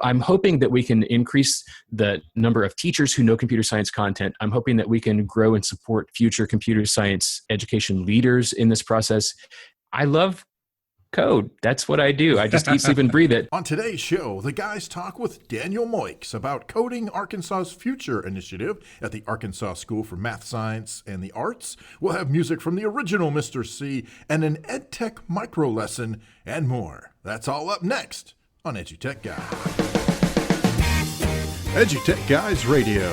I'm hoping that we can increase the number of teachers who know computer science content. I'm hoping that we can grow and support future computer science education leaders in this process. I love code. That's what I do. I just eat, sleep, and breathe it. On today's show, the guys talk with Daniel Moix about Coding Arkansas's Future initiative at the Arkansas School for Math, Science, and the Arts. We'll have music from the original Mr. C and an EdTech micro lesson and more. That's all up next on EduTechGuys. EduTechGuys Radio,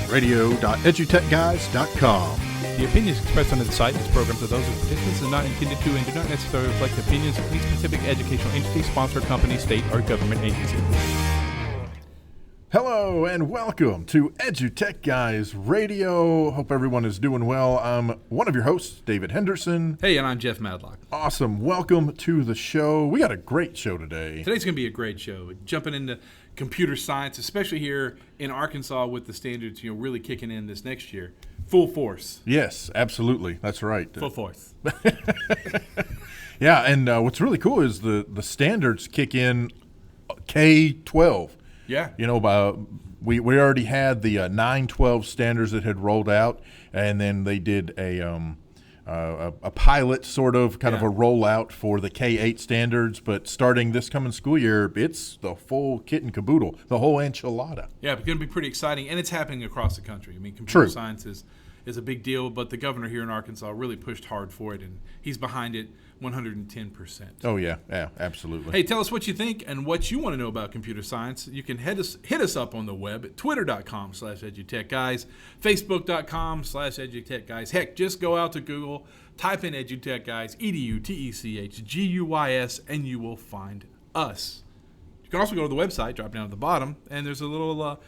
radio.edutechguys.com. The opinions expressed on this site and its programs are those of participants and not intended to and do not necessarily reflect the opinions of any specific educational entity, sponsor, company, state, or government agency. Hello and welcome to EduTechGuys Radio. Hope everyone is doing well. I'm one of your hosts, David Henderson. Hey, and I'm Jeff Madlock. Awesome. Welcome to the show. We got a great show today. Today's going to be a great show. Jumping into computer science, especially here in Arkansas with the standards, really kicking in this next year. Full force. Yes, absolutely. That's right. Full force. Yeah, and what's really cool is the standards kick in K-12. Yeah. We already had the 9-12 standards that had rolled out, and then they did a pilot sort of kind of a rollout for the K-8 standards. But starting this coming school year, it's the full kit and caboodle, the whole enchilada. Yeah, it's going to be pretty exciting, and it's happening across the country. I mean, computer science is a big deal, but the governor here in Arkansas really pushed hard for it, and he's behind it 110%. Oh, yeah, absolutely. Hey, tell us what you think and what you want to know about computer science. You can hit us up on the web at twitter.com/edutechguys, facebook.com/edutechguys. Heck, just go out to Google, type in EduTechGuys, EduTechGuys, and you will find us. You can also go to the website, drop down at the bottom, and there's a little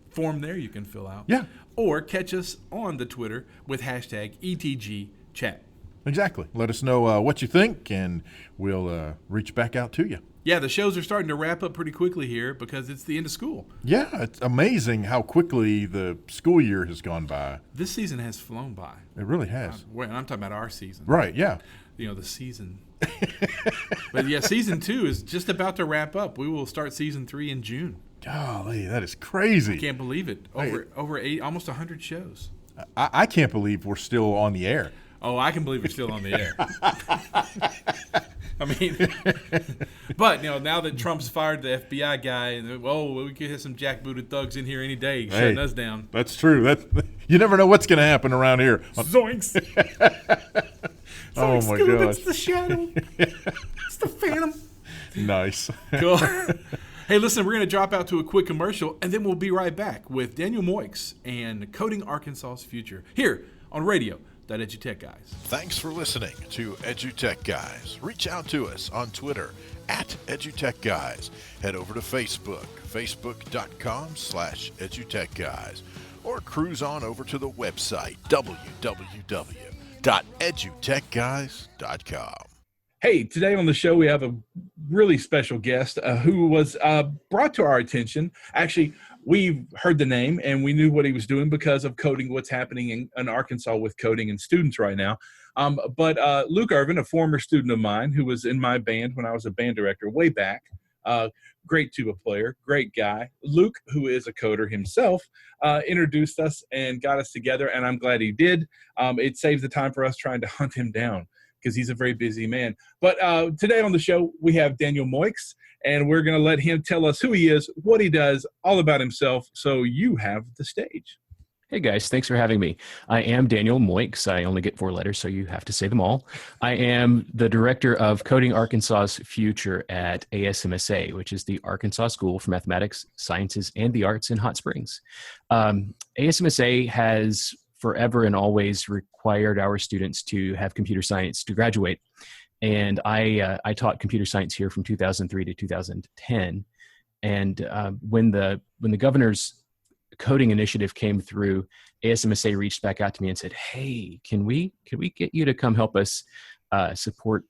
form there you can fill out. Yeah. Or catch us on the Twitter with hashtag ETGChat. Exactly. Let us know what you think, and we'll reach back out to you. Yeah, the shows are starting to wrap up pretty quickly here because it's the end of school. Yeah, it's amazing how quickly the school year has gone by. This season has flown by. It really has. And I'm talking about our season. Right, yeah. The season. But yeah, season 2 is just about to wrap up. We will start season 3 in June. Golly, that is crazy. I can't believe it. Over 8, almost 100 shows. I can't believe we're still on the air. Oh, I can believe we're still on the air. I mean, but now that Trump's fired the FBI guy, and we could have some jackbooted thugs in here any day shutting us down. That's true. You never know what's going to happen around here. Zoinks! Oh my gosh! It's the shadow. It's the Phantom. Nice. Cool. Hey, listen, we're going to drop out to a quick commercial, and then we'll be right back with Daniel Moix and Coding Arkansas's Future here on radio.edutechguys. Thanks for listening to EduTechGuys. Reach out to us on Twitter at EduTechGuys. Head over to Facebook, facebook.com/EduTechGuys, or cruise on over to the website, www.edutechguys.com. Hey, today on the show, we have a really special guest who was brought to our attention. Actually, we've heard the name and we knew what he was doing because of coding, what's happening in Arkansas with coding and students right now. But Luke Irvin, a former student of mine who was in my band when I was a band director way back, great tuba player, great guy. Luke, who is a coder himself, introduced us and got us together, and I'm glad he did. It saves the time for us trying to hunt him down, because he's a very busy man. But today on the show, we have Daniel Moix, and we're going to let him tell us who he is, what he does, all about himself. So you have the stage. Hey guys, thanks for having me. I am Daniel Moix. I only get 4 letters, so you have to say them all. I am the director of Coding Arkansas's Future at ASMSA, which is the Arkansas School for Mathematics, Sciences, and the Arts in Hot Springs. ASMSA has forever and always required our students to have computer science to graduate. And I taught computer science here from 2003 to 2010. And when the governor's coding initiative came through, ASMSA reached back out to me and said, "Hey, can we get you to come help us support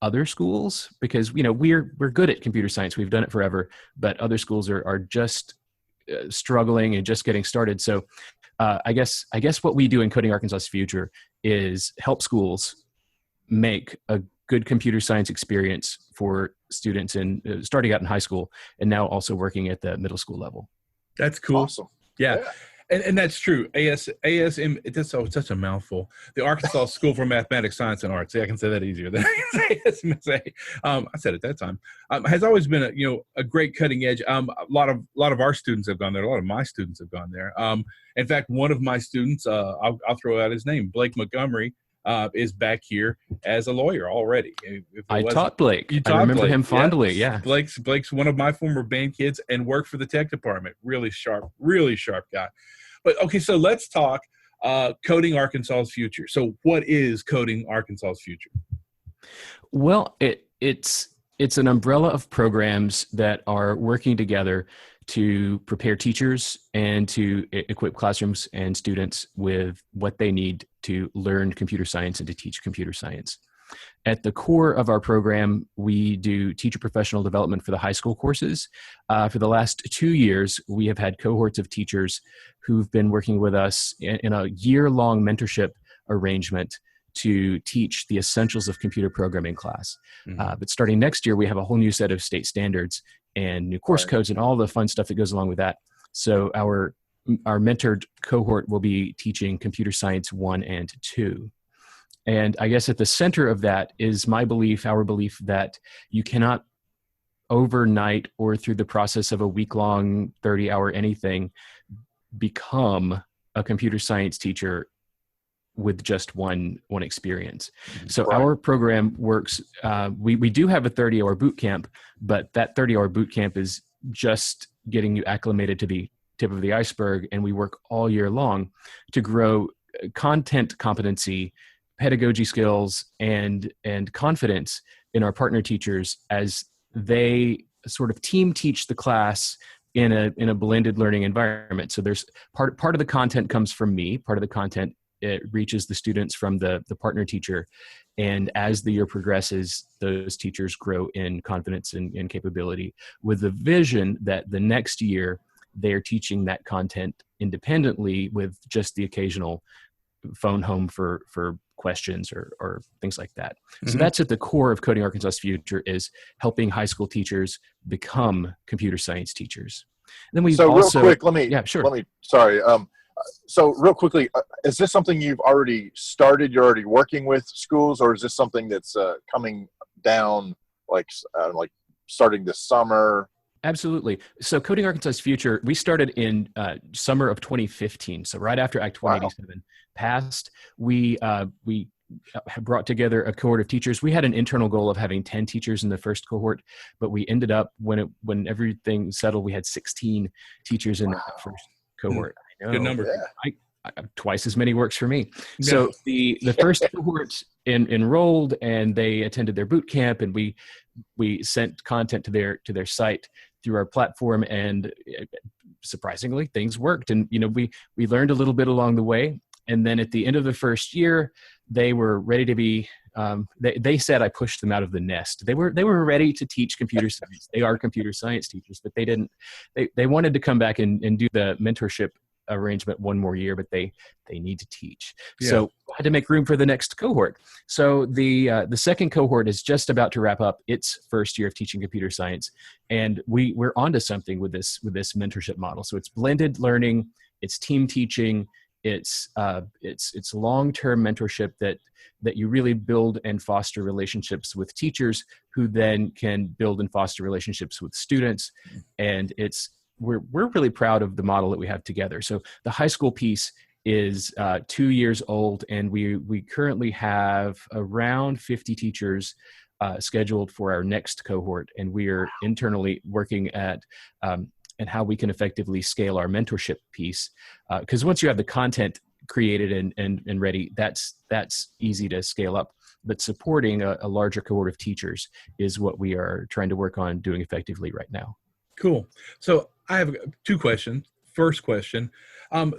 other schools? Because we're good at computer science. We've done it forever, but other schools are just struggling and just getting started." So I guess what we do in Coding Arkansas's Future is help schools make a good computer science experience for students in starting out in high school and now also working at the middle school level. That's cool. Awesome. Yeah. And that's true. ASM, it's such a mouthful. The Arkansas School for Mathematics, Science, and Arts. See, I can say that easier than I can say ASMSA. I said it that time. Has always been a great cutting edge. A lot of our students have gone there. A lot of my students have gone there. In fact, one of my students, I'll throw out his name, Blake Montgomery, is back here as a lawyer already. I taught Blake. You taught I remember Blake. him fondly. Yeah. Blake's one of my former band kids and worked for the tech department. Really sharp guy. But okay, so let's talk Coding Arkansas's future. So what is Coding Arkansas's future? Well, it's an umbrella of programs that are working together to prepare teachers and to equip classrooms and students with what they need to learn computer science and to teach computer science. At the core of our program, we do teacher professional development for the high school courses. For the last 2 years, we have had cohorts of teachers who've been working with us in a year-long mentorship arrangement to teach the essentials of computer programming class. But starting next year, we have a whole new set of state standards and new course codes and all the fun stuff that goes along with that. So our mentored cohort will be teaching Computer Science 1 and 2. And I guess at the center of that is our belief that you cannot overnight or through the process of a week-long 30-hour anything become a computer science teacher with just one experience. So our program works, we do have a 30-hour boot camp, but that 30-hour boot camp is just getting you acclimated to the tip of the iceberg, and we work all year long to grow content competency, pedagogy skills, and confidence in our partner teachers as they sort of team teach the class in a blended learning environment. So there's part of the content comes from me, part of the content it reaches the students from the partner teacher, and as the year progresses, those teachers grow in confidence and capability with the vision that the next year they're teaching that content independently with just the occasional phone home for questions or things like that. So that's at the core of Coding Arkansas's future, is helping high school teachers become computer science teachers. And then we also, real quick, so real quickly, is this something you've already started? You're already working with schools, or is this something that's coming down, like starting this summer? Absolutely. So Coding Arkansas's future, we started in summer of 2015. So right after Act 187 passed, we brought together a cohort of teachers. We had an internal goal of having 10 teachers in the first cohort, but we ended up, when everything settled, we had 16 teachers in that first cohort. I know. Good number. I twice as many works for me. Yeah. So the first cohort enrolled, and they attended their boot camp, and we sent content to their site through our platform, and surprisingly things worked. And we learned a little bit along the way, and then at the end of the first year they were ready to be they said I pushed them out of the nest. They were ready to teach computer science. They are computer science teachers, but they wanted to come back and do the mentorship arrangement one more year, but they need to teach. Yeah. So I had to make room for the next cohort. So the second cohort is just about to wrap up its first year of teaching computer science, and we're onto something with this mentorship model. So it's blended learning, it's team teaching, it's long-term mentorship that you really build and foster relationships with teachers who then can build and foster relationships with students, and we're really proud of the model that we have together. So the high school piece is 2 years old, and we currently have around 50 teachers scheduled for our next cohort, and we are internally working at and how we can effectively scale our mentorship piece. Because once you have the content created and ready, that's easy to scale up. But supporting a larger cohort of teachers is what we are trying to work on doing effectively right now. Cool. So I have 2 questions. First question.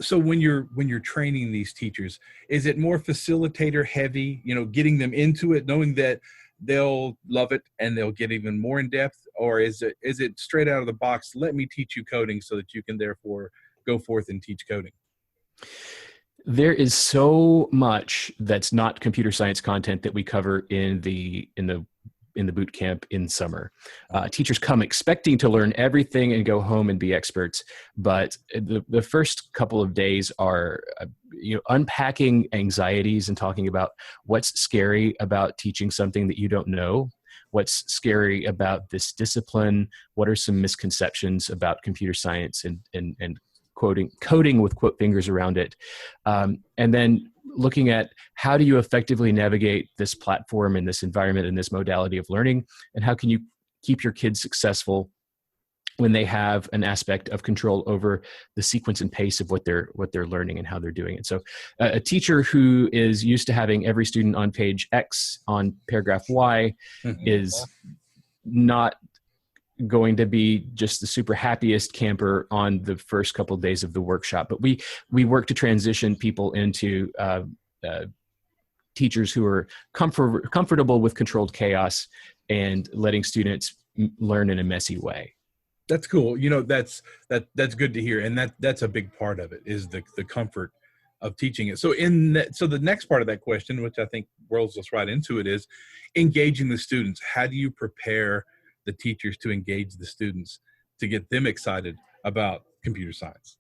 So when you're training these teachers, is it more facilitator heavy, getting them into it, knowing that they'll love it and they'll get even more in depth? Or is it straight out of the box, let me teach you coding so that you can therefore go forth and teach coding? There is so much that's not computer science content that we cover in the boot camp in summer. Teachers come expecting to learn everything and go home and be experts, but the first couple of days are unpacking anxieties and talking about what's scary about teaching something that you don't know, what's scary about this discipline, what are some misconceptions about computer science, and coding with quote fingers around it, and then looking at how do you effectively navigate this platform and this environment and this modality of learning, and how can you keep your kids successful when they have an aspect of control over the sequence and pace of what they're learning and how they're doing it. So a teacher who is used to having every student on page X on paragraph Y is not going to be just the super happiest camper on the first couple of days of the workshop. But we work to transition people into teachers who are comfortable with controlled chaos and letting students learn in a messy way. That's cool. That's good to hear. And that's a big part of it, is the comfort of teaching it. So so the next part of that question, which I think rolls us right into it, is engaging the students. How do you prepare the teachers to engage the students to get them excited about computer science?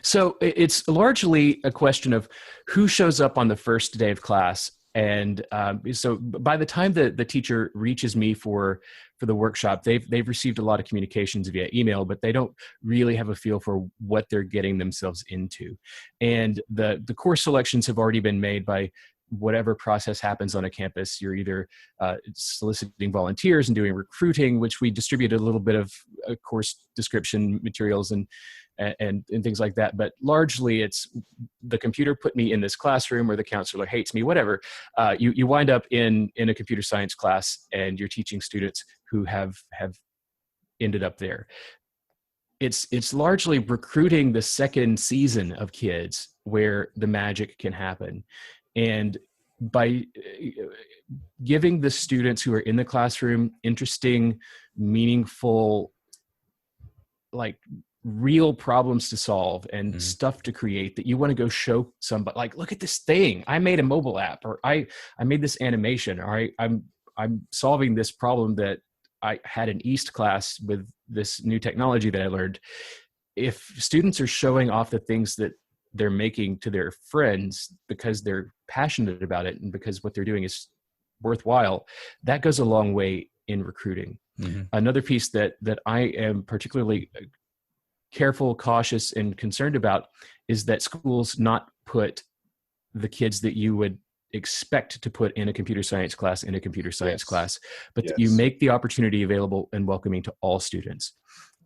So it's largely a question of who shows up on the first day of class. And so by the time the teacher reaches me for the workshop, they've received a lot of communications via email, but they don't really have a feel for what they're getting themselves into. And the course selections have already been made by whatever process happens on a campus. You're either soliciting volunteers and doing recruiting, which we distribute a little bit of course description materials and things like that. But largely it's the computer put me in this classroom, or the counselor hates me, whatever. You wind up in a computer science class, and you're teaching students who have ended up there. It's largely recruiting the second season of kids where the magic can happen. And by giving the students who are in the classroom interesting, meaningful, like real problems to solve and stuff to create that you want to go show somebody, like, look at this thing, I made a mobile app, or I made this animation, or I'm solving this problem that I had in East class with this new technology that I learned. If students are showing off the things that they're making to their friends because they're passionate about it and because what they're doing is worthwhile, that goes a long way in recruiting. Another piece that I am particularly careful, cautious, and concerned about is that schools not put the kids that you would expect to put in a computer science class in a computer science class, but that you make the opportunity available and welcoming to all students,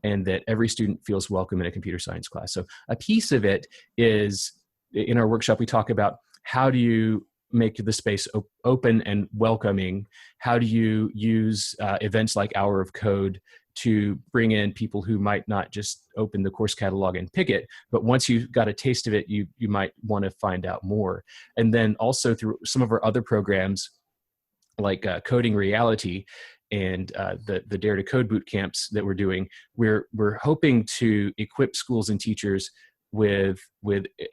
and that every student feels welcome in a computer science class. So a piece of it is, in our workshop, we talk about how do you make the space open and welcoming? How do you use events like Hour of Code to bring in people who might not just open the course catalog and pick it, but once you've got a taste of it, you might want to find out more. And then also through some of our other programs, like Coding Reality, and the Dare to Code boot camps that we're doing, we're hoping to equip schools and teachers with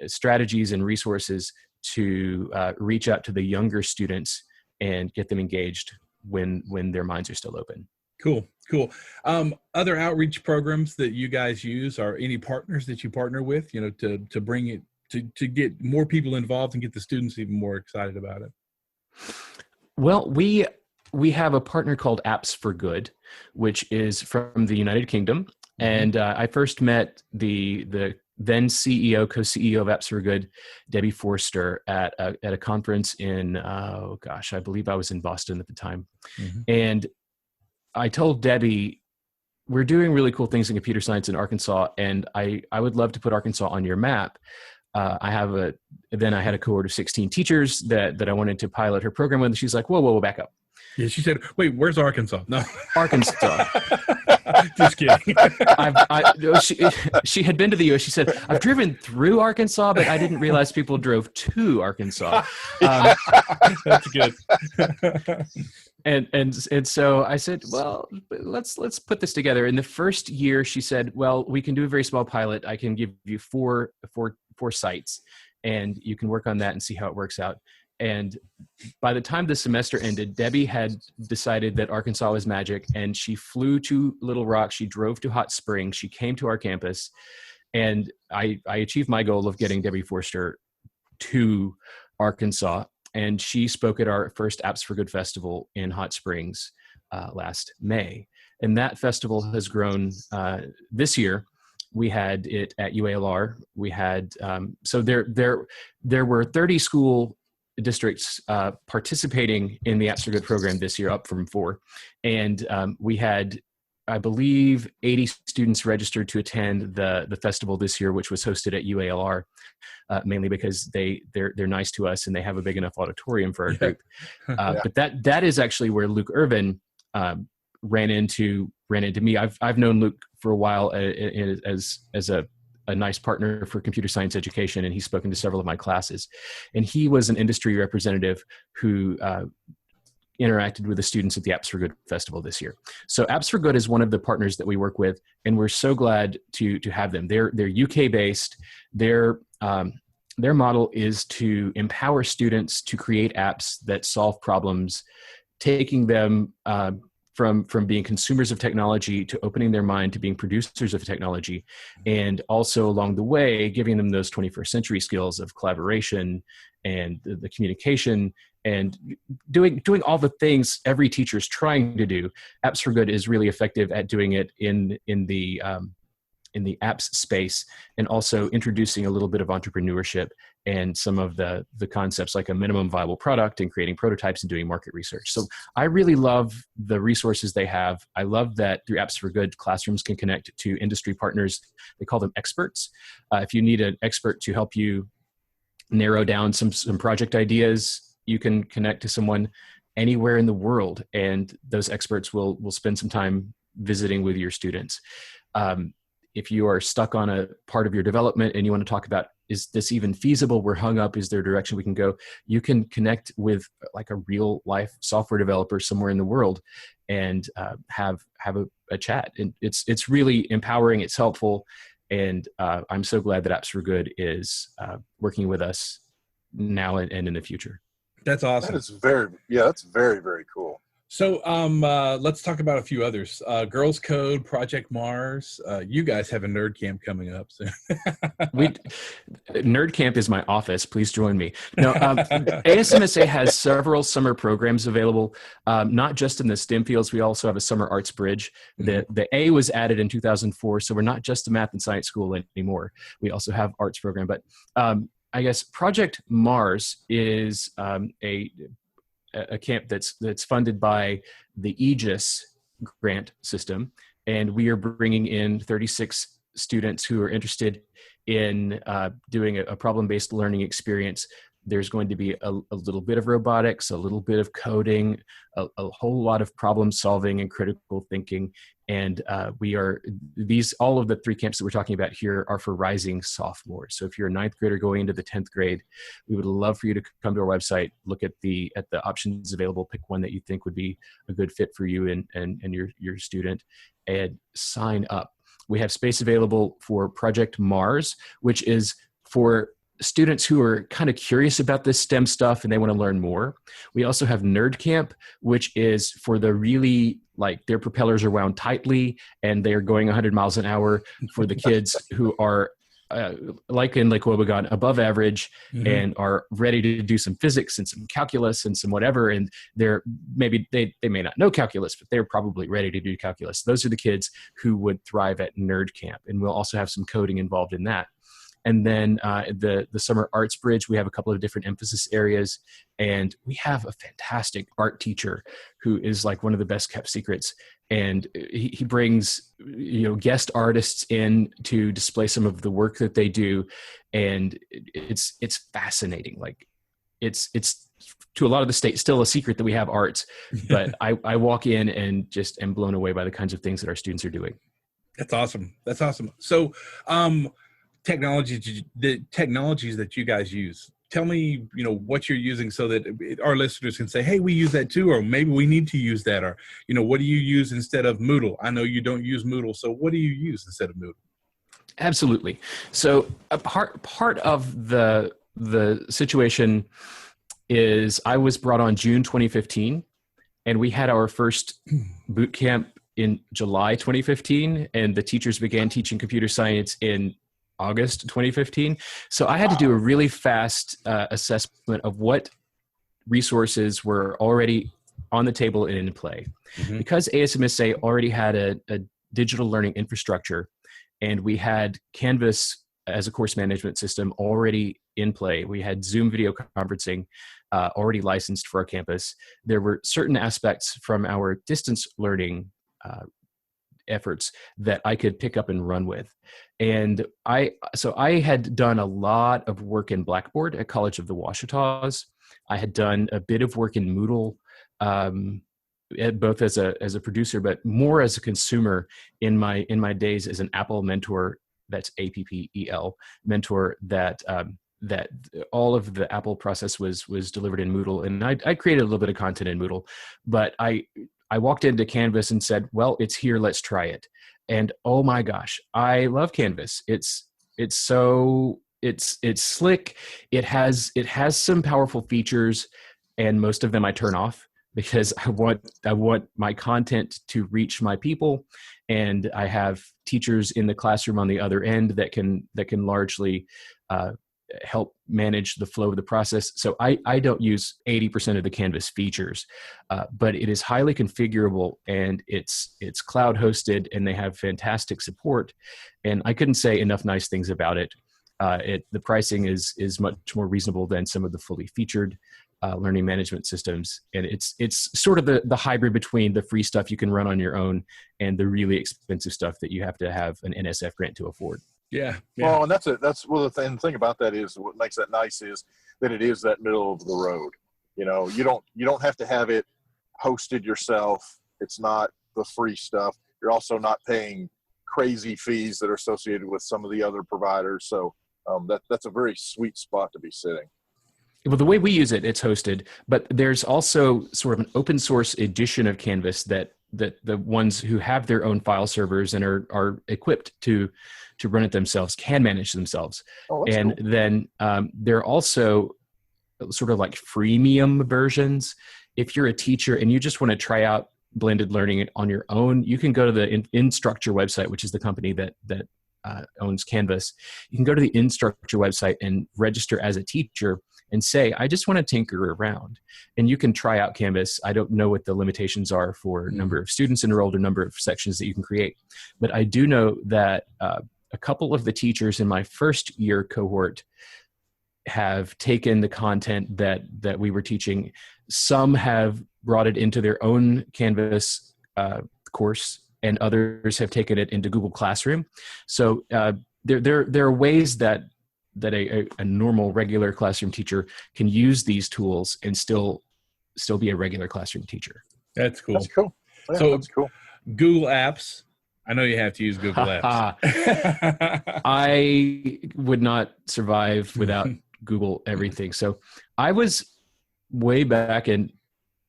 strategies and resources to reach out to the younger students and get them engaged when their minds are still open. Cool. Other outreach programs that you guys use, or any partners that you partner with, to bring it to get more people involved and get the students even more excited about it? Well, we have a partner called Apps for Good, which is from the United Kingdom. And I first met the then CEO, co-CEO of Apps for Good, Debbie Forster, at a conference in, I believe I was in Boston at the time. And I told Debbie, we're doing really cool things in computer science in Arkansas, and I would love to put Arkansas on your map. I had a cohort of 16 teachers that I wanted to pilot her program with. She's like, whoa, back up. Yeah, she said, wait, where's Arkansas? No. Arkansas. Just kidding. She had been to the U.S. She said, I've driven through Arkansas, but I didn't realize people drove to Arkansas. That's good. And so I said, well, let's put this together. In the first year, she said, well, we can do a very small pilot. I can give you four sites. and you can work on that and see how it works out. And by the time the semester ended, Debbie had decided that Arkansas was magic, and she flew to Little Rock. She drove to Hot Springs. She came to our campus, and I achieved my goal of getting Debbie Forster to Arkansas. And she spoke at our first Apps for Good festival in Hot Springs last May. And that festival has grown this year. We had it at UALR. We had, so there were 30 school districts participating in the Apps for Good program this year, up from 4. And we had, I believe, 80 students registered to attend the festival this year, which was hosted at UALR, mainly because they're nice to us and they have a big enough auditorium for our group. But that is actually where Luke Irvin ran into me. I've known Luke for a while as a nice partner for computer science education, and he's spoken to several of my classes. And he was an industry representative who interacted with the students at the Apps for Good festival this year. So Apps for Good is one of the partners that we work with, and we're so glad to have them. They're UK based. Their model is to empower students to create apps that solve problems, taking them from being consumers of technology to opening their mind to being producers of technology, and also along the way giving them those 21st century skills of collaboration and the communication and doing all the things every teacher is trying to do. Apps for Good is really effective at doing it in the apps space, and also introducing a little bit of entrepreneurship and some of the concepts like a minimum viable product and creating prototypes and doing market research. So I really love the resources they have. I love that through Apps for Good, classrooms can connect to industry partners. They call them experts. If you need an expert to help you narrow down some project ideas, you can connect to someone anywhere in the world, and those experts will spend some time visiting with your students. If you are stuck on a part of your development and you want to talk about, is this even feasible? We're hung up. Is there a direction we can go? You can connect with like a real life software developer somewhere in the world and have a chat. And it's really empowering. It's helpful. And I'm so glad that Apps for Good is working with us now and in the future. That's awesome. That's very, very cool. So let's talk about a few others. Girls Code, Project Mars. You guys have a nerd camp coming up soon. Nerd camp is my office. Please join me. No, ASMSA has several summer programs available, not just in the STEM fields. We also have a summer arts bridge. The A was added in 2004, so we're not just a math and science school anymore. We also have arts program. But I guess Project Mars is a camp that's funded by the Aegis grant system, and we are bringing in 36 students who are interested in doing a problem-based learning experience. There's going to be a little bit of robotics, a little bit of coding, a whole lot of problem solving and critical thinking. And all of the 3 camps that we're talking about here are for rising sophomores. So if you're a 9th grader going into the 10th grade, we would love for you to come to our website, look at the options available, pick one that you think would be a good fit for you and your student, and sign up. We have space available for Project Mars, which is for students who are kind of curious about this STEM stuff and they want to learn more. We also have Nerd Camp, which is for the really, like, their propellers are wound tightly and they're going 100 miles an hour, for the kids who are like in Lake Wobegon, above average, and are ready to do some physics and some calculus and some whatever. And they may not know calculus, but they're probably ready to do calculus. Those are the kids who would thrive at Nerd Camp. And we'll also have some coding involved in that. And then the Summer Arts Bridge, we have a couple of different emphasis areas. And we have a fantastic art teacher who is like one of the best kept secrets. And he brings, guest artists in to display some of the work that they do. And it's fascinating. Like it's to a lot of the state still a secret that we have arts, but I walk in and just am blown away by the kinds of things that our students are doing. That's awesome. So, the technologies that you guys use, tell me, what you're using so that our listeners can say, hey, we use that too, or maybe we need to use that, or, what do you use instead of Moodle? I know you don't use Moodle, so what do you use instead of Moodle? Absolutely. So a part of the the situation is I was brought on June 2015, and we had our first boot camp in July 2015, and the teachers began teaching computer science in August 2015. So I had to do a really fast assessment of what resources were already on the table and in play. Mhm. Because ASMSA already had a digital learning infrastructure, and we had Canvas as a course management system already in play. We had Zoom video conferencing already licensed for our campus. There were certain aspects from our distance learning efforts that I could pick up and run with. And I had done a lot of work in Blackboard at College of the Washitas. I had done a bit of work in Moodle, both as a producer, but more as a consumer in my days as an Apple mentor. That's APPEL mentor. That all of the Apple process was delivered in Moodle, and I created a little bit of content in Moodle, but I walked into Canvas and said, well, it's here, let's try it. And oh my gosh, I love Canvas. It's slick. It has some powerful features, and most of them I turn off because I want my content to reach my people, and I have teachers in the classroom on the other end that can largely help manage the flow of the process. So I don't use 80% of the Canvas features, but it is highly configurable, and it's cloud hosted, and they have fantastic support. And I couldn't say enough nice things about it. The pricing is much more reasonable than some of the fully featured learning management systems. And it's sort of the hybrid between the free stuff you can run on your own and the really expensive stuff that you have to have an NSF grant to afford. Yeah. Well, and that's well, the thing about that is what makes that nice is that it is that middle of the road. You know, you don't have to have it hosted yourself. It's not the free stuff. You're also not paying crazy fees that are associated with some of the other providers. So that's a very sweet spot to be sitting. Well, the way we use it, it's hosted, but there's also sort of an open source edition of Canvas that the ones who have their own file servers and are equipped to run it themselves can manage themselves. Oh, that's And cool. then there are also sort of like freemium versions. If you're a teacher and you just want to try out blended learning on your own, you can go to the Instructure website, which is the company that owns Canvas. You can go to the Instructure website and register as a teacher and say, I just want to tinker around. And you can try out Canvas. I don't know what the limitations are for number of students enrolled or number of sections that you can create. But I do know that a couple of the teachers in my first year cohort have taken the content that we were teaching. Some have brought it into their own Canvas course, and others have taken it into Google Classroom. So there are ways that a normal regular classroom teacher can use these tools and still be a regular classroom teacher. That's cool. That's cool. Yeah, So- that's cool. Google Apps. I know you have to use Google Apps. I would not survive without Google everything. So I was way back in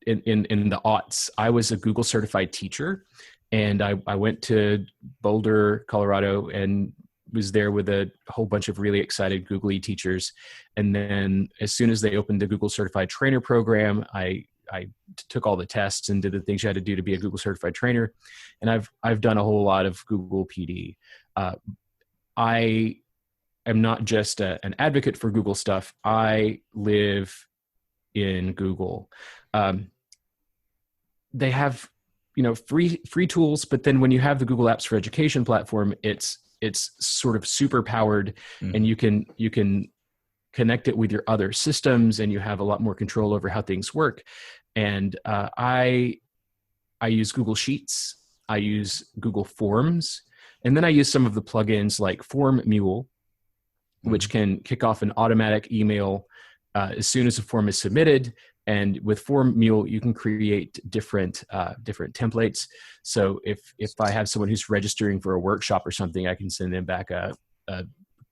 the aughts. I was a Google certified teacher, and I went to Boulder, Colorado, and was there with a whole bunch of really excited Googly teachers. And then as soon as they opened the Google certified trainer program, I took all the tests and did the things you had to do to be a Google certified trainer. And I've done a whole lot of Google PD. I am not just an advocate for Google stuff. I live in Google. They have, free tools, but then when you have the Google Apps for Education platform, it's sort of super powered, and you can connect it with your other systems, and you have a lot more control over how things work. And I use Google Sheets, I use Google Forms, and then I use some of the plugins like Form Mule, which can kick off an automatic email as soon as a form is submitted. And with Form Mule, you can create different templates. So if I have someone who's registering for a workshop or something, I can send them back a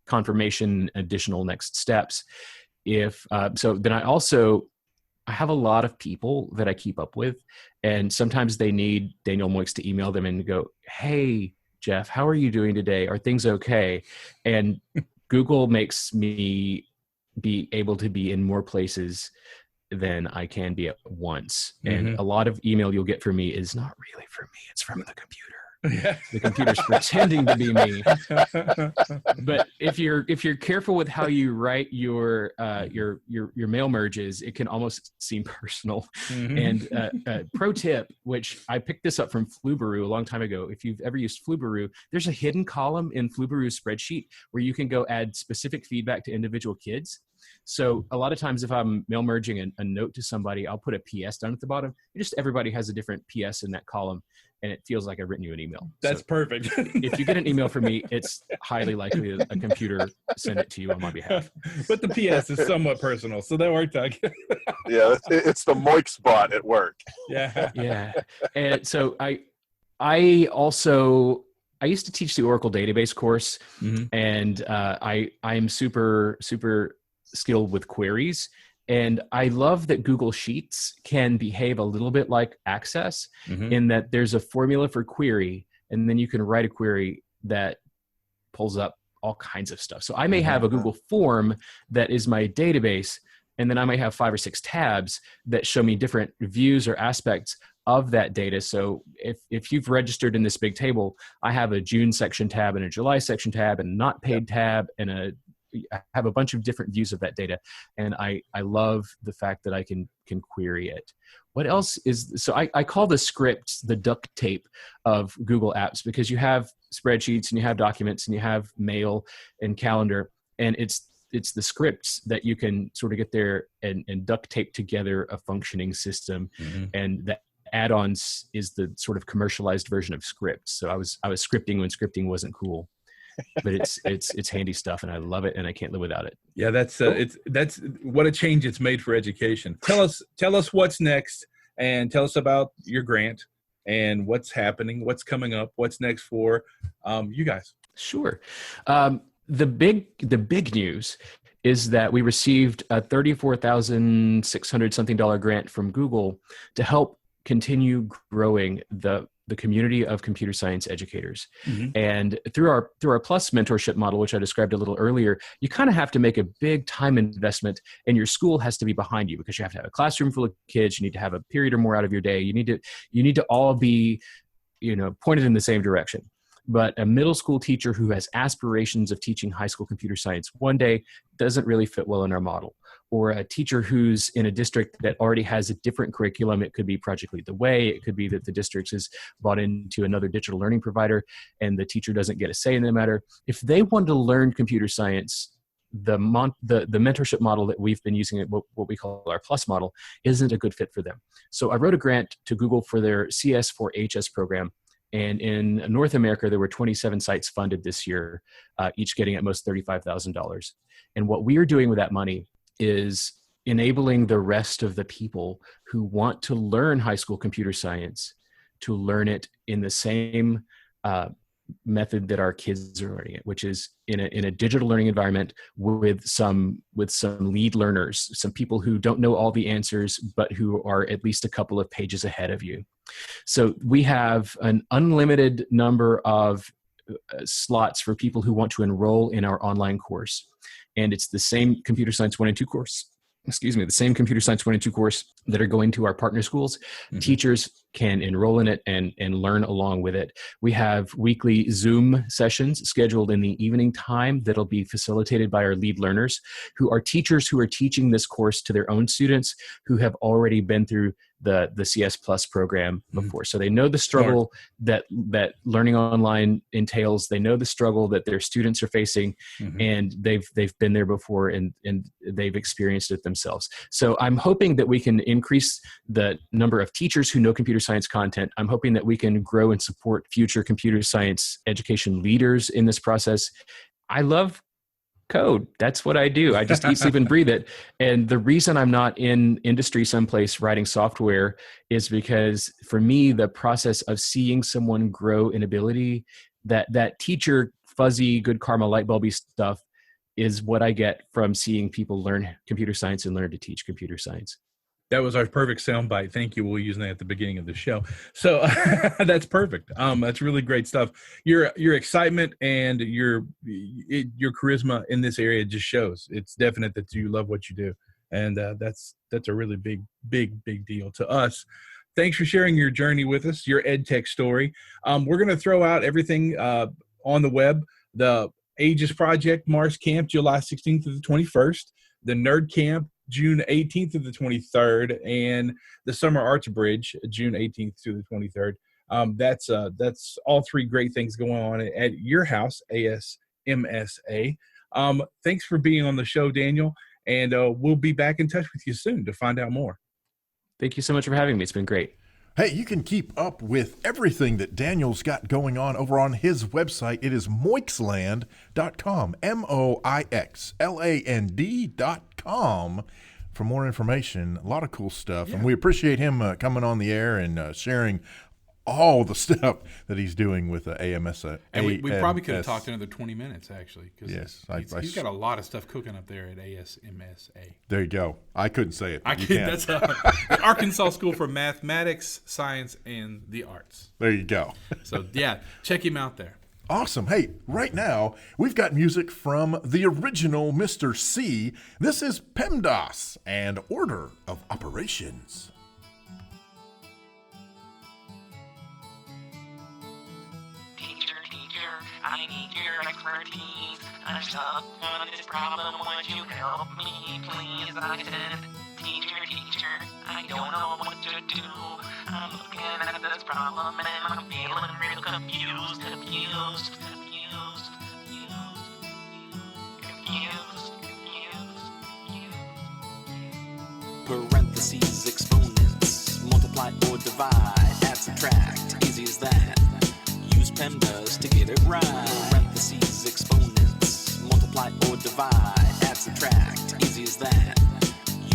confirmation, additional next steps. So then I have a lot of people that I keep up with, and sometimes they need Daniel Moix to email them and go, "Hey, Jeff, how are you doing today? Are things okay?" And Google makes me be able to be in more places than I can be at once. And a lot of email you'll get from me is not really from me. It's from the computer. Yeah. The computer's pretending to be me. But if you're careful with how you write your mail merges, it can almost seem personal. And pro tip, which I picked this up from Flubaroo a long time ago. If you've ever used Flubaroo, there's a hidden column in Flubaroo's spreadsheet where you can go add specific feedback to individual kids. So a lot of times if I'm mail merging a note to somebody, I'll put a PS down at the bottom. Just everybody has a different PS in that column, and it feels like I've written you an email. That's perfect. If you get an email from me, it's highly likely that a computer sent it to you on my behalf. But the PS is somewhat personal, so that worked out. Yeah, it's the Moix bot at work. Yeah. Yeah. And so I used to teach the Oracle database course, and I'm super skilled with queries. And I love that Google Sheets can behave a little bit like Access in that there's a formula for query, and then you can write a query that pulls up all kinds of stuff. So I may have a Google form that is my database, and then I might have 5 or 6 tabs that show me different views or aspects of that data. So if you've registered in this big table, I have a June section tab and a July section tab and not paid tab, and I have a bunch of different views of that data. And I love the fact that I can query it. What else is, so I call the scripts the duct tape of Google Apps, because you have spreadsheets and you have documents and you have mail and calendar, and it's the scripts that you can sort of get there and duct tape together a functioning system. And the add-ons is the sort of commercialized version of scripts. So I was scripting when scripting wasn't cool. But it's handy stuff, and I love it, and I can't live without it. Yeah, that's what a change it's made for education. Tell us what's next, and tell us about your grant and what's happening, what's coming up, what's next for you guys. Sure. The big news is that we received a $34,600 something grant from Google to help continue growing the community of computer science educators. And through our Plus mentorship model, which I described a little earlier, you kind of have to make a big time investment, and your school has to be behind you, because you have to have a classroom full of kids. You need to have a period or more out of your day. You need to all be, pointed in the same direction. But a middle school teacher who has aspirations of teaching high school computer science one day doesn't really fit well in our model. Or a teacher who's in a district that already has a different curriculum. It could be Project Lead the Way. It could be that the district is bought into another digital learning provider and the teacher doesn't get a say in the matter. If they want to learn computer science, the mentorship model that we've been using, what we call our Plus model, isn't a good fit for them. So I wrote a grant to Google for their CS4HS program. And in North America, there were 27 sites funded this year, each getting at most $35,000. And what we are doing with that money is enabling the rest of the people who want to learn high school computer science to learn it in the same method that our kids are learning it, which is in a digital learning environment with some lead learners, some people who don't know all the answers, but who are at least a couple of pages ahead of you. So we have an unlimited number of slots for people who want to enroll in our online course. And it's the same Computer Science 1 and 2 course. The same Computer Science 1 and 2 course that are going to our partner schools. Teachers can enroll in it and learn along with it. We have weekly Zoom sessions scheduled in the evening time that'll be facilitated by our lead learners, who are teachers who are teaching this course to their own students who have already been through the CS Plus program before. So they know the struggle that learning online entails. They know the struggle that their students are facing, and they've been there before and they've experienced it themselves. So I'm hoping that we can increase the number of teachers who know computer science content. I'm hoping that we can grow and support future computer science education leaders in this process. I love code. That's what I do. I just eat, sleep, and breathe it. And the reason I'm not in industry someplace writing software is because for me, the process of seeing someone grow in ability, that teacher fuzzy, good karma, light bulby stuff is what I get from seeing people learn computer science and learn to teach computer science. That was our perfect soundbite. Thank you. We'll use that at the beginning of the show. So that's perfect. That's really great stuff. Your excitement and your charisma in this area just shows. It's definite that you love what you do, and that's a really big deal to us. Thanks for sharing your journey with us, your EdTech story. We're going to throw out everything on the web. The Aegis Project Mars Camp, July 16th to the 21st. The Nerd Camp, June 18th to the 23rd, and the Summer Arts Bridge, June 18th to the 23rd. That's all three great things going on at your house, ASMSA. Thanks for being on the show, Daniel, and we'll be back in touch with you soon to find out more. Thank you so much for having me. It's been great. Hey, you can keep up with everything that Daniel's got going on over on his website. It is moixland.com, MOIXLAND.com. For more information, a lot of cool stuff. Yeah. And we appreciate him coming on the air and sharing all the stuff that he's doing with AMSA. And we probably could have talked another 20 minutes, actually. Yes. He's got a lot of stuff cooking up there at ASMSA. There you go. I couldn't say it. That's the Arkansas School for Mathematics, Science, and the Arts. There you go. So, yeah, check him out there. Awesome. Hey, right now, we've got music from the original Mr. C. This is PEMDAS and Order of Operations. I need your expertise. I'm stuck on this problem. Would you help me, please? I said, teacher, I don't know what to do. I'm looking at this problem and I'm feeling real confused. Parentheses, exponents, multiply or divide, add, subtract, easy as that. Use PEMDAS to get it right. Parentheses, exponents, multiply or divide, add, subtract, easy as that.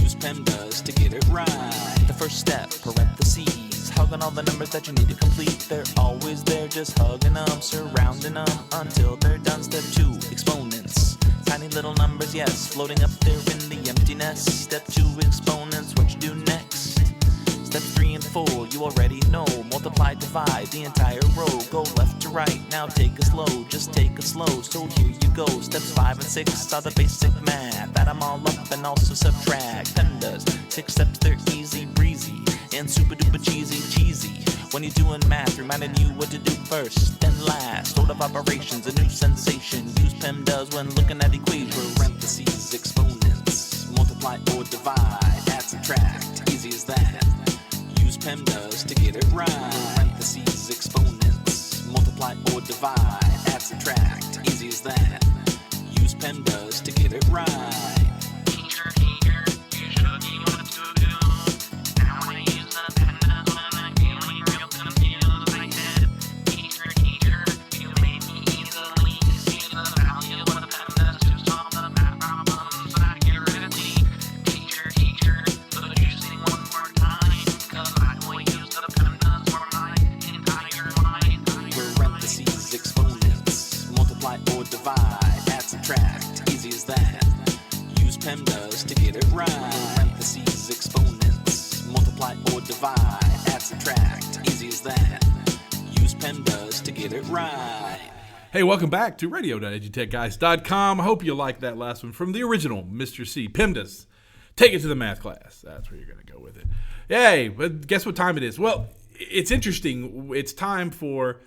Use PEMDAS to get it right. The first step, parentheses, hugging all the numbers that you need to complete. They're always there, just hugging them, surrounding them until they're done. Step 2, exponents, tiny little numbers, yes, floating up there in the emptiness. Step 2, exponents, what you do next? Step 3 and 4, you already know. Multiply, divide, the entire row. Go left to right, now take it slow. Just take it slow, so here you go. Steps 5 and 6 are the basic math. Add them all up and also subtract. PEMDAS, 6 steps, they're easy breezy and super duper cheesy. When you're doing math, reminding you what to do first and last. Order of operations, a new sensation. Use PEMDAS when looking at equations. Parentheses, exponents, multiply or divide, add, subtract, easy as that. Use PEMDAS to get it right. Parentheses, exponents, multiply or divide, add, subtract, easy as that. Use PEMDAS to get it right. Teacher, you should be what to do. Now I use the PEMDAS when I'm feeling real confused. I said, teacher, you made me easily see the value of the PEMDAS to solve the math problems accurately. Teacher, could you sing one more time? 'Cause I will use the PEMDAS for my entire life. Parentheses, exponents, multiply or divide, add, subtract, easy as that. Use PEMDAS to get it right. Parentheses, exponents, multiply or divide, add, subtract, easy as that. Use PEMDAS to get it right. Hey, welcome back to radio.edutechguys.com. I hope you liked that last one from the original Mr. C. PEMDAS. Take it to the math class. That's where you're going to go with it. Yay, but guess what time it is? Well, it's interesting. It's time for,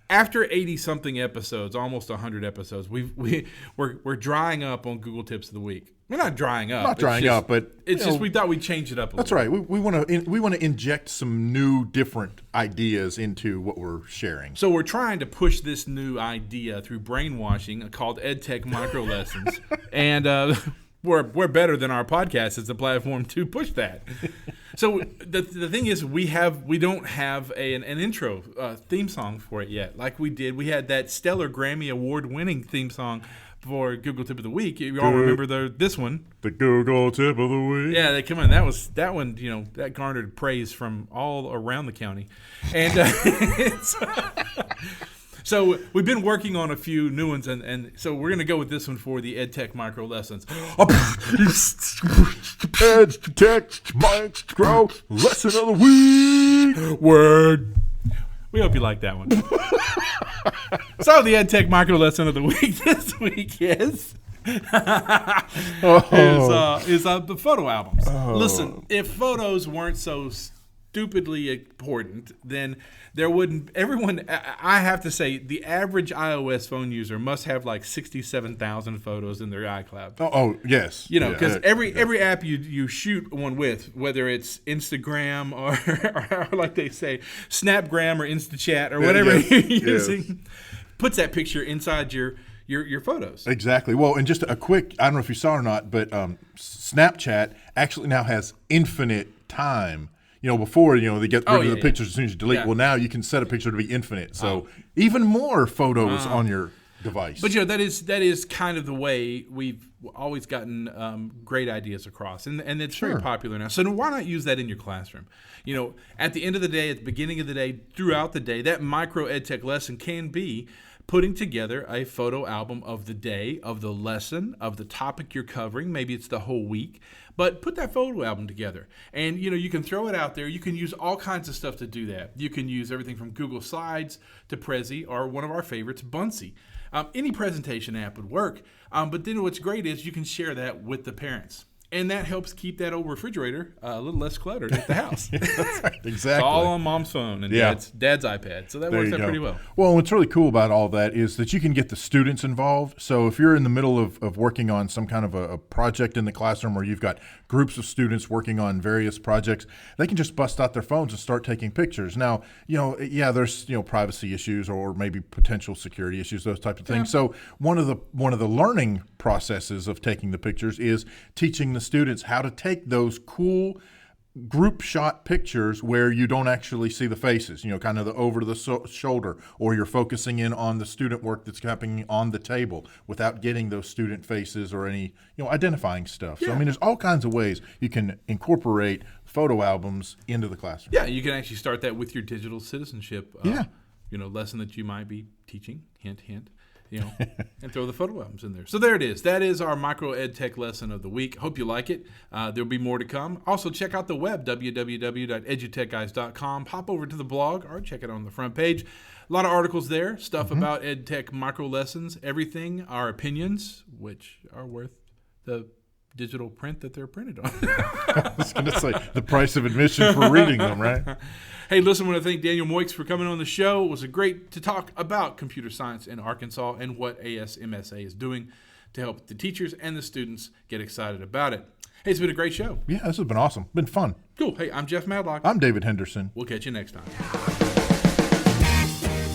after 80-something episodes, almost 100 episodes, we're drying up on Google Tips of the Week. We're not drying up. But it's just we thought we'd change it up a that's little. right. We want to inject some new, different ideas into what we're sharing. So we're trying to push this new idea through brainwashing called EdTech Micro Lessons, and we're better than our podcast as a platform to push that. So the thing is, we don't have an intro theme song for it yet, like we did. We had that stellar Grammy Award-winning theme song for Google Tip of the Week. You all remember this one? The Google Tip of the Week. Yeah, they come on. That one, that garnered praise from all around the county, and So we've been working on a few new ones, and so we're going to go with this one for the EdTech Micro Lessons. EdTech Micro Lesson of the Week. Word. We hope you like that one. So the EdTech Micro Lesson of the Week this week is the photo albums. Listen, if photos weren't so stupidly important, then there wouldn't. I have to say, the average iOS phone user must have like 67,000 photos in their iCloud. Oh yes. You know, because every app you shoot one with, whether it's Instagram or like they say, Snapgram or InstaChat or whatever you're using, puts that picture inside your photos. Exactly. Well, and just a quick, I don't know if you saw or not, but Snapchat actually now has infinite time. You know, before, they get rid of the pictures as soon as you delete. Yeah. Well, now you can set a picture to be infinite. So even more photos on your device. But, that is kind of the way we've always gotten great ideas across. And it's very popular now. So why not use that in your classroom? At the end of the day, at the beginning of the day, throughout the day, that micro EdTech lesson can be putting together a photo album of the day, of the lesson, of the topic you're covering. Maybe it's the whole week. But put that photo album together. And, you can throw it out there. You can use all kinds of stuff to do that. You can use everything from Google Slides to Prezi, or one of our favorites, Buncee. Any presentation app would work. But then what's great is you can share that with the parents. And that helps keep that old refrigerator a little less cluttered at the house. Exactly. It's all on mom's phone and dad's iPad. So that works out pretty well. Well, what's really cool about all that is that you can get the students involved. So if you're in the middle of working on some kind of a project in the classroom, or you've got groups of students working on various projects, they can just bust out their phones and start taking pictures. Now, there's privacy issues or maybe potential security issues, those types of things. Yeah. So one of the learning processes of taking the pictures is teaching the students how to take those cool group shot pictures where you don't actually see the faces, kind of the over the shoulder, or you're focusing in on the student work that's happening on the table without getting those student faces or any, identifying stuff. Yeah. So, there's all kinds of ways you can incorporate photo albums into the classroom. Yeah, you can actually start that with your digital citizenship lesson that you might be teaching, hint, hint. And throw the photo albums in there. So there it is. That is our micro EdTech lesson of the week. Hope you like it. There'll be more to come. Also, check out the web, www.edutechguys.com. Pop over to the blog or check it on the front page. A lot of articles there, stuff about EdTech micro lessons, everything, our opinions, which are worth the digital print that they're printed on. I was going to say, the price of admission for reading them, right? Hey, listen, I want to thank Daniel Moix for coming on the show. It was great to talk about computer science in Arkansas and what ASMSA is doing to help the teachers and the students get excited about it. Hey, it's been a great show. Yeah, this has been awesome. Been fun. Cool. Hey, I'm Jeff Madlock. I'm David Henderson. We'll catch you next time.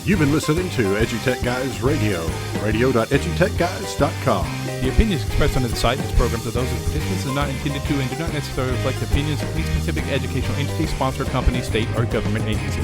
You've been listening to EduTech Guys Radio, radio.edutechguys.com. The opinions expressed on this site and its programs are those of participants and not intended to and do not necessarily reflect the opinions of any specific educational entity, sponsor, company, state, or government agency.